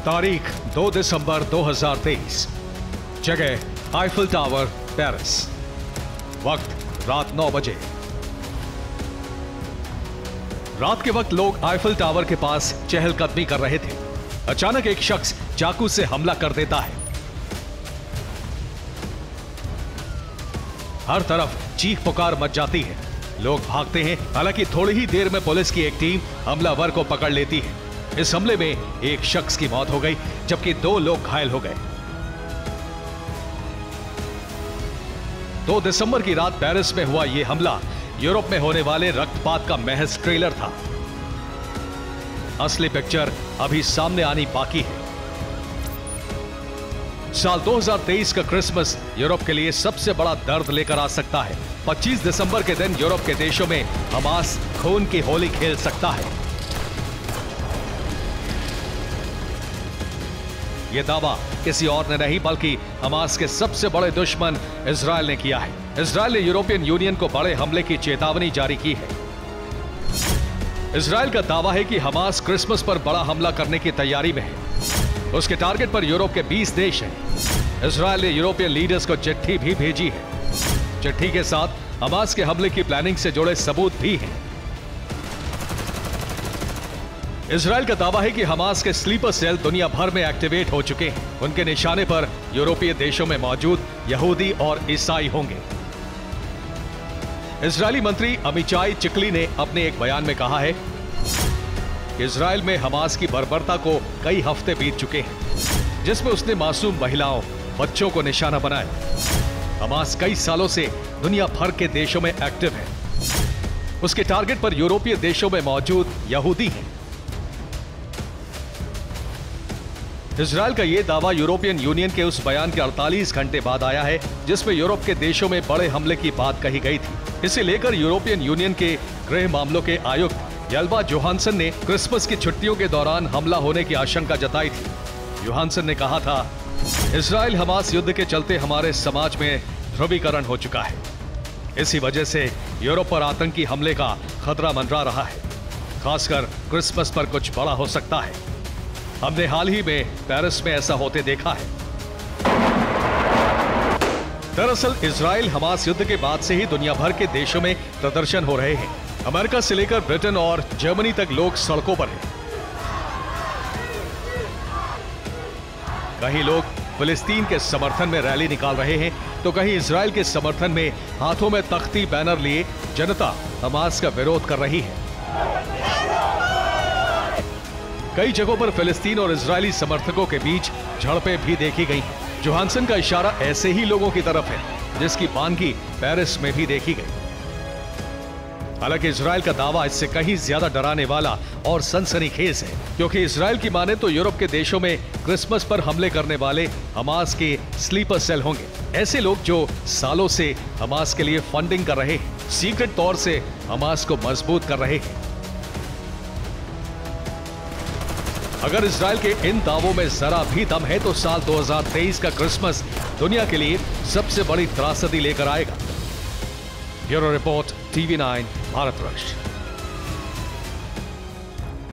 तारीख 2 दिसंबर 2023। जगह Eiffel tower, Paris. वक्त रात 9 बजे। रात के वक्त लोग आईफिल टावर के पास चहलकदमी कर रहे थे। अचानक एक शख्स चाकू से हमला कर देता है। हर तरफ चीख पुकार मच जाती है। लोग भागते हैं। हालांकि थोड़ी ही देर में पुलिस की एक टीम हमलावर को पकड़ लेती है। इस हमले में एक शख्स की मौत हो गई, जबकि 2 लोग घायल हो गए। 2 दिसंबर की रात पेरिस में हुआ यह हमला यूरोप में होने वाले रक्तपात का महज ट्रेलर था। असली पिक्चर अभी सामने आनी बाकी है। साल 2023 का क्रिसमस यूरोप के लिए सबसे बड़ा दर्द लेकर आ सकता है। 25 दिसंबर के दिन यूरोप के देशों में हमास खून की होली खेल सकता है। यह दावा किसी और ने नहीं बल्कि हमास के सबसे बड़े दुश्मन इजराइल ने किया है। इजराइल ने यूरोपियन यूनियन को बड़े हमले की चेतावनी जारी की है। इजराइल का दावा है कि हमास क्रिसमस पर बड़ा हमला करने की तैयारी में है। उसके टारगेट पर यूरोप के 20 देश हैं। इजराइल ने यूरोपियन लीडर्स को चिट्ठी भी भेजी है। चिट्ठी के साथ हमास के हमले की प्लानिंग से जुड़े सबूत भी हैं। इजराइल का दावा है कि हमास के स्लीपर सेल दुनिया भर में एक्टिवेट हो चुके हैं। उनके निशाने पर यूरोपीय देशों में मौजूद यहूदी और ईसाई होंगे। इजरायली मंत्री अमिचाई चिकली ने अपने एक बयान में कहा है कि इजराइल में हमास की बर्बरता को कई हफ्ते बीत चुके हैं, जिसमें उसने मासूम महिलाओं, बच्चों को निशाना बनाया। हमास कई सालों से दुनिया भर के देशों में एक्टिव है। उसके टारगेट पर यूरोपीय देशों में मौजूद यहूदी हैं। इजराइल का यह दावा यूरोपियन यूनियन के उस बयान के 48 घंटे बाद आया है, जिसमें यूरोप के देशों में बड़े हमले की बात कही गई थी। इसे लेकर यूरोपियन यूनियन के गृह मामलों के आयुक्त यल्बा जोहानसन ने क्रिसमस की छुट्टियों के दौरान हमला होने की आशंका जताई थी। जोहानसन ने कहा था, इजराइल हमास युद्ध के चलते हमारे समाज में ध्रुवीकरण हो चुका है। इसी वजह से यूरोप पर आतंकी हमले का खतरा मंडरा रहा है। खासकर क्रिसमस पर कुछ बड़ा हो सकता है। हमने हाल ही में पेरिस में ऐसा होते देखा है। दरअसल इजराइल हमास युद्ध के बाद से ही दुनिया भर के देशों में प्रदर्शन हो रहे हैं। अमेरिका से लेकर ब्रिटेन और जर्मनी तक लोग सड़कों पर हैं। कहीं लोग फिलिस्तीन के समर्थन में रैली निकाल रहे हैं, तो कहीं इजराइल के समर्थन में हाथों में तख्ती बैनर लिए जनता हमास का विरोध कर रही है। कई जगहों पर फिलिस्तीन और इजरायली समर्थकों के बीच झड़पें भी देखी गई हैं। जोहानसन का इशारा ऐसे ही लोगों की तरफ है, जिसकी बानगी पेरिस में भी देखी गई। हालांकि इजराइल का दावा इससे कहीं ज्यादा डराने वाला और सनसनीखेज है, क्योंकि इजराइल की माने तो यूरोप के देशों में क्रिसमस पर हमले करने वाले हमास के स्लीपर सेल होंगे। ऐसे लोग जो सालों से हमास के लिए फंडिंग कर रहे हैं, सीक्रेट तौर से हमास को मजबूत कर रहे हैं। अगर इजराइल के इन दावों में जरा भी दम है तो साल 2023 का क्रिसमस दुनिया के लिए सबसे बड़ी त्रासदी लेकर आएगा। Bureau report, TV9 Bharatvarsh.